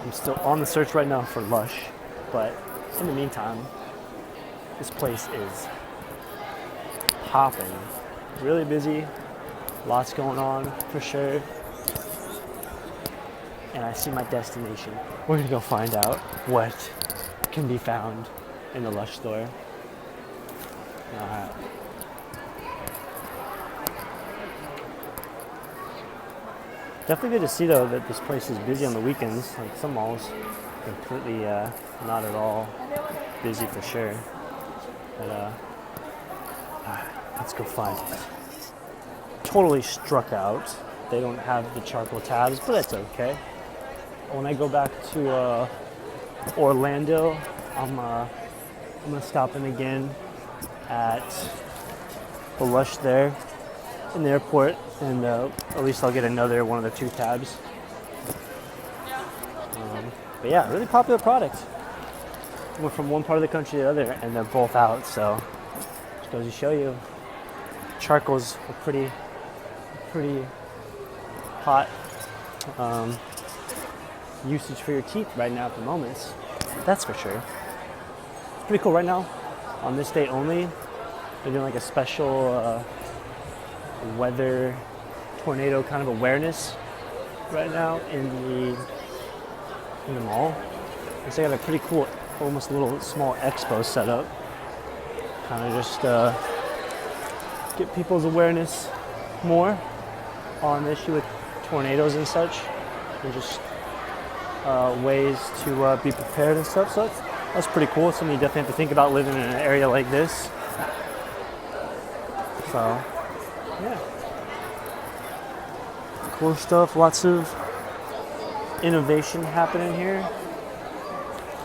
I'm still on the search right now for Lush, but in the meantime, this place is popping. Really busy, lots going on for sure. And I see my destination. We're gonna go find out what can be found in the Lush store. Alright. Definitely good to see though that this place is busy on the weekends. Like some malls, completely not at all busy for sure. But let's go find it. Totally struck out. They don't have the charcoal tabs, but that's okay. When I go back to Orlando, I'm gonna stop in again at the Lush there in the airport, and at least I'll get another one of the 2 tabs. But yeah, really popular product. Went from one part of the country to the other, and they're both out. So just goes to show you, charcoal's a pretty hot usage for your teeth right now at the moment. That's for sure. It's pretty cool right now. On this day only, they're doing like a special weather tornado kind of awareness right now in the mall. And so they got a pretty cool, almost a little small expo set up. Kind of just get people's awareness more on the issue with tornadoes and such, and just ways to be prepared and stuff. So that's pretty cool. Something you definitely have to think about living in an area like this. So yeah, cool stuff. Lots of innovation happening here.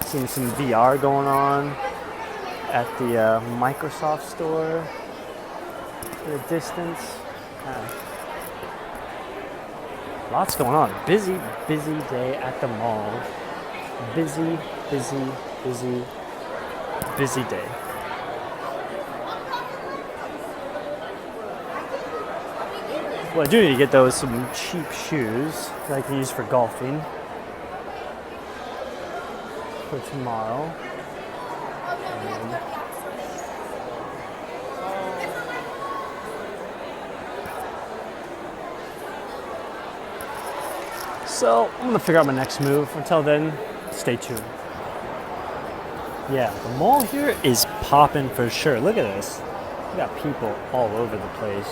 Seeing some VR going on at the Microsoft store in the distance. Lots going on. Busy day at the mall. Busy day. Well, I do need to get those some cheap shoes that I can use for golfing for tomorrow. So I'm gonna figure out my next move. Until then, stay tuned. Yeah, the mall here is popping for sure. Look at this. We got people all over the place.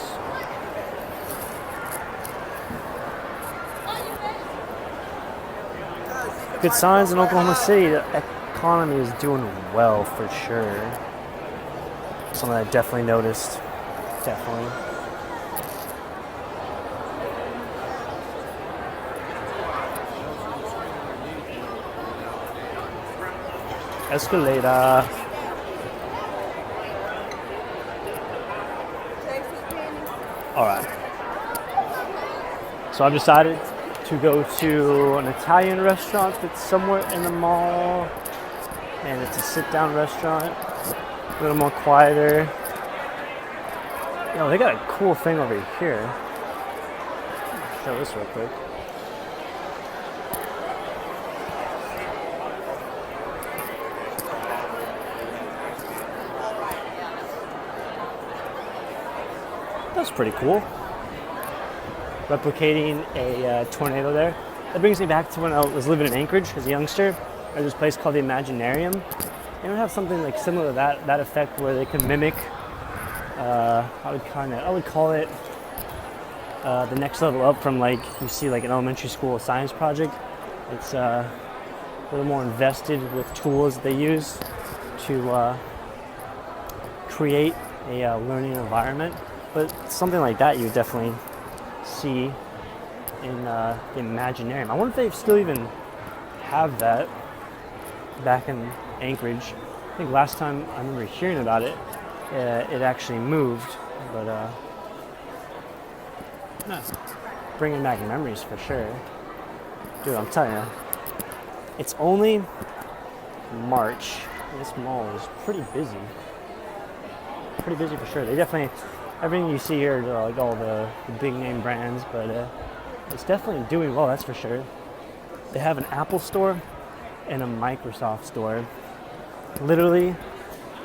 Good signs in Oklahoma City. The economy is doing well for sure. Something I definitely noticed. Definitely. Escalator. All right. So I've decided to go to an Italian restaurant that's somewhere in the mall, and it's a sit-down restaurant, a little more quieter. You know, they got a cool thing over here. Show this real quick. That's pretty cool. Replicating a tornado there. That brings me back to when I was living in Anchorage as a youngster. There's this place called the Imaginarium. They don't have something like similar to that effect where they can mimic. I would call it the next level up from like you see like an elementary school science project. It's a little more invested with tools that they use to create a learning environment. But something like that you would definitely see in the Imaginarium. I wonder if they still even have that back in Anchorage. I think last time I remember hearing about it, it actually moved. But bringing back memories for sure. Dude, I'm telling you, it's only March. This mall is pretty busy. Pretty busy for sure. They definitely, everything you see here, like all the big name brands, but it's definitely doing well, that's for sure. They have an Apple store and a Microsoft store. Literally,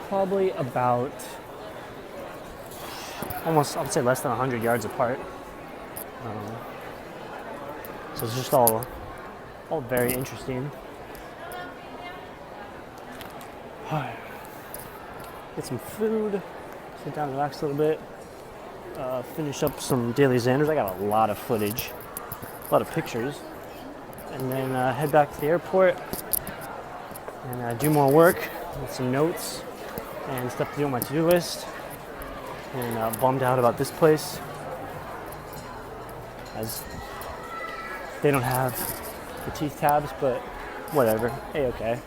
probably about almost, I would say less than 100 yards apart. So it's just all very interesting. Get some food, sit down and relax a little bit, finish up some DailyXanders. I got a lot of footage, a lot of pictures, and then head back to the airport and do more work with some notes and stuff to do on my to-do list. And bummed out about this place, as they don't have the teeth tabs, but whatever, okay.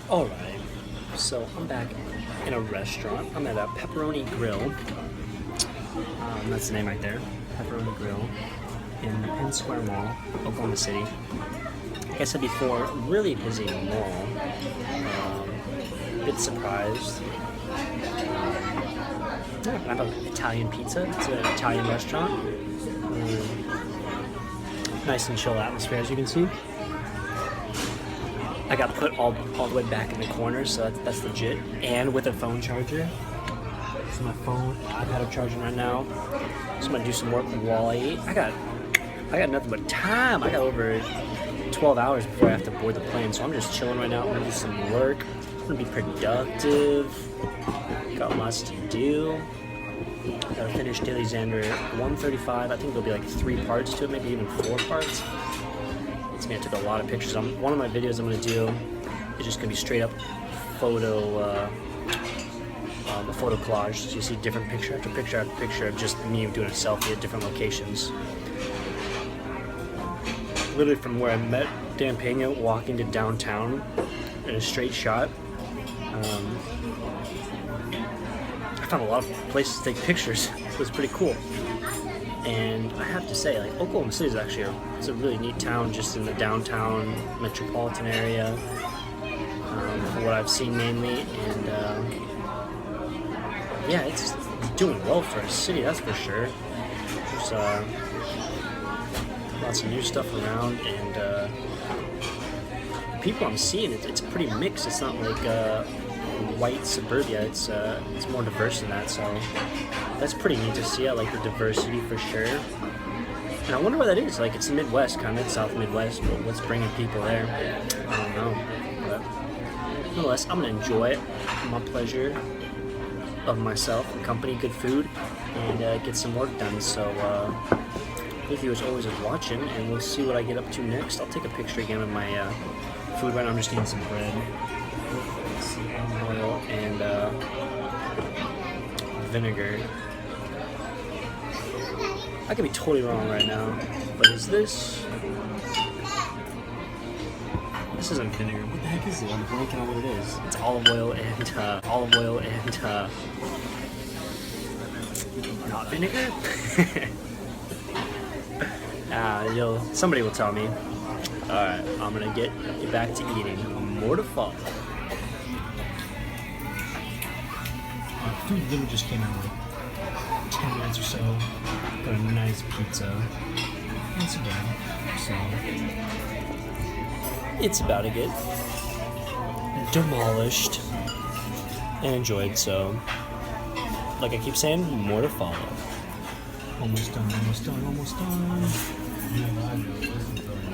Alright, so I'm back in a restaurant. I'm at a Pepperoni Grill. That's the name right there, Pepperoni Grill, in the Penn Square Mall, Oklahoma City. Like I said before, really busy mall. A bit surprised. I have an Italian pizza. It's an Italian restaurant. Nice and chill atmosphere, as you can see. I got put all the way back in the corner, so that's legit. And with a phone charger. So my phone, iPad are charging right now. So I'm gonna do some work while I eat. I got nothing but time. I got over 12 hours before I have to board the plane, so I'm just chilling right now. I'm gonna do some work. I'm gonna be productive. Got lots to do. Gotta finish DailyXander 135. I think there'll be like 3 parts to it, maybe even 4 parts. I took a lot of pictures. One of my videos I'm going to do is just going to be straight up photo collage. So you see different picture after picture after picture of just me doing a selfie at different locations. Literally from where I met Dan Pena walking to downtown in a straight shot. I found a lot of places to take pictures, so it was pretty cool. And I have to say, like, Oklahoma City is actually it's a really neat town, just in the downtown metropolitan area, for what I've seen mainly. And yeah, it's doing well for a city, that's for sure. There's lots of new stuff around, and people I'm seeing, it's pretty mixed. It's not like white suburbia. It's more diverse than that, so that's pretty neat to see. I like the diversity for sure. And I wonder what that is. Like, it's the Midwest, kind of South Midwest, but what's bringing people there? I don't know. But nonetheless, I'm gonna enjoy it. My pleasure of myself and company, good food, and get some work done. So thank you as always for watching, and we'll see what I get up to next. I'll take a picture again of my food. Right now I'm just eating some bread, oil, and vinegar. I could be totally wrong right now, but is this? This isn't vinegar. What the heck is it? I'm blanking on what it is. It's olive oil and not vinegar. Somebody will tell me. All right, I'm gonna get back to eating. More to follow. Food literally just came out like 10 minutes or so. Got a nice pizza. It's again, so it's about to get demolished and enjoyed. So, like I keep saying, more to follow. Almost done.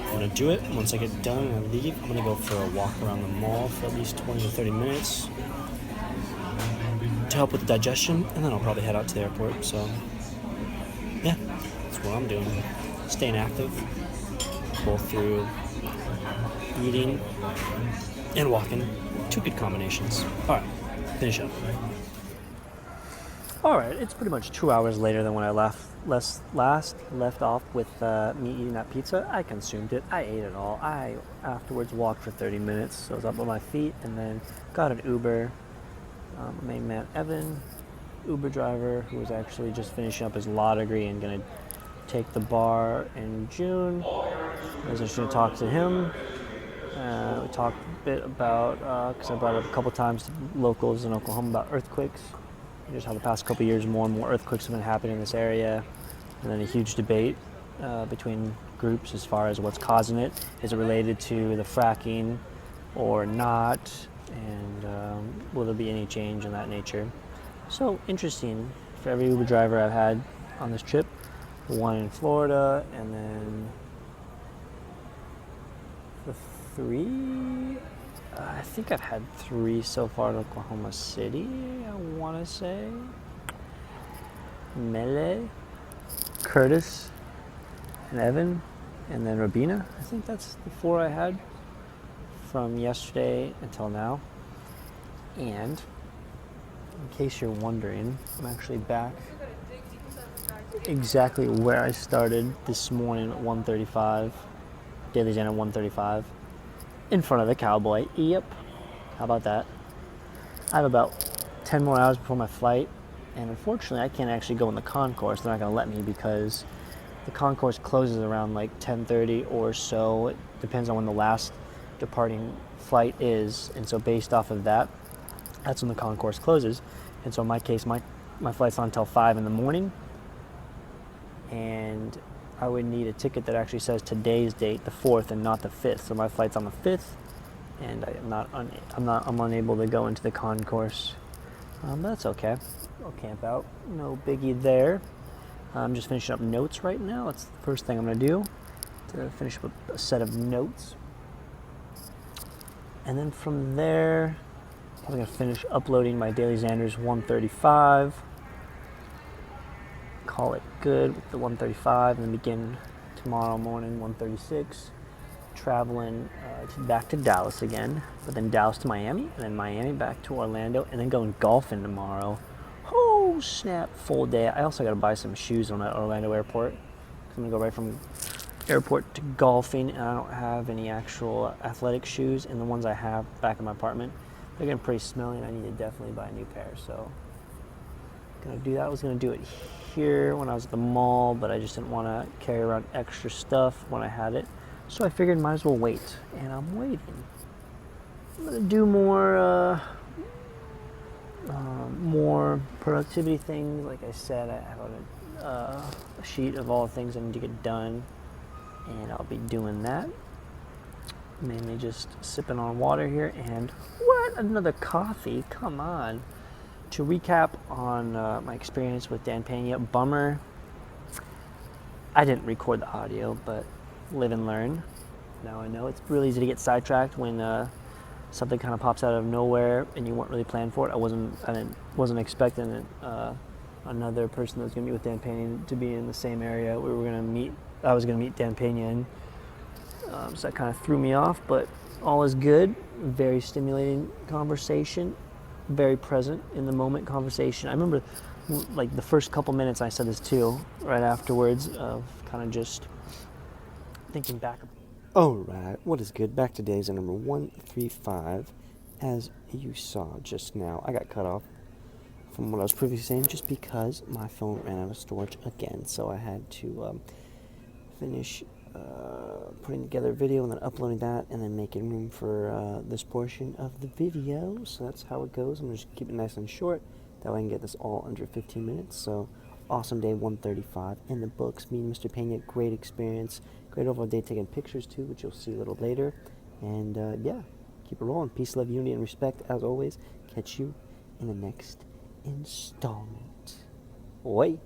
I'm gonna do it. Once I get done and I leave, I'm gonna go for a walk around the mall for at least 20 to 30 minutes. To help with the digestion, and then I'll probably head out to the airport. So yeah, that's what I'm doing. Staying active, both through eating and walking. 2 good combinations. Alright, finish up. Alright, it's pretty much 2 hours later than when I last left off with me eating that pizza. I consumed it. I ate it all. I afterwards walked for 30 minutes, so I was up on my feet, and then got an Uber. Main man Evan, Uber driver, who was actually just finishing up his law degree and going to take the bar in June. I was just going to talk to him. We talked bit about, because I brought it up a couple times to locals in Oklahoma about earthquakes. Just how the past couple years more and more earthquakes have been happening in this area, and then a huge debate between groups as far as what's causing it. Is it related to the fracking or not, and will there be any change in that nature? So interesting for every Uber driver I've had on this trip, the one in Florida, and then the three, I think I've had 3 so far in Oklahoma City, I want to say. Mele, Curtis, and Evan, and then Rabina. I think that's the 4 I had from yesterday until now. And in case you're wondering, I'm actually back exactly where I started this morning at 1:35, DailyXander 1:35, in front of the Cowboy. Yep, how about that? I have about 10 more hours before my flight, and unfortunately I can't actually go in the concourse. They're not going to let me because the concourse closes around like 10:30 or so. It depends on when the last departing flight is, and so based off of that, that's when the concourse closes. And so in my case, my flight's not until 5 in the morning, and I would need a ticket that actually says today's date, the 4th, and not the 5th. So my flight's on the 5th, and I'm unable to go into the concourse. But that's okay. I'll camp out. No biggie there. I'm just finishing up notes right now. That's the first thing I'm going to do, to finish up a set of notes. And then from there, I'm going to finish uploading my DailyXanders 135. Call it good with the 135, and then begin tomorrow morning 136. Traveling back to Dallas again, but then Dallas to Miami, and then Miami back to Orlando, and then going golfing tomorrow. Oh snap, full day. I also got to buy some shoes on that Orlando airport. I'm going to go right from airport to golfing, and I don't have any actual athletic shoes, and the ones I have back in my apartment, they're getting pretty smelly, and I need to definitely buy a new pair. So I'm going to do that. I was going to do it here when I was at the mall, but I just didn't want to carry around extra stuff when I had it. So I figured might as well wait, and I'm waiting. I'm going to do more productivity things. Like I said, I have a sheet of all the things I need to get done, and I'll be doing that. Mainly just sipping on water here, and what? Another coffee? Come on. To recap on my experience with Dan Pena, bummer. I didn't record the audio, but live and learn. Now I know it's really easy to get sidetracked when something kind of pops out of nowhere and you weren't really planned for it. I wasn't expecting another person that was going to meet with Dan Pena to be in the same area. I was going to meet Dan Pena in. So that kind of threw me off, but all is good. Very stimulating conversation. Very present in the moment conversation. I remember like the first couple minutes, I said this too, right afterwards, of kind of just thinking back. Alright, what is good? Back to DailyXander number 135. As you saw just now, I got cut off from what I was previously saying just because my phone ran out of storage again. So I had to finish putting together a video and then uploading that and then making room for this portion of the video. So that's how it goes. I'm going to just keep it nice and short. That way I can get this all under 15 minutes. So awesome day 135 in the books. Me and Mr. Pena, great experience. Great overall day taking pictures too, which you'll see a little later. And yeah, keep it rolling. Peace, love, unity, and respect as always. Catch you in the next installment. Oi.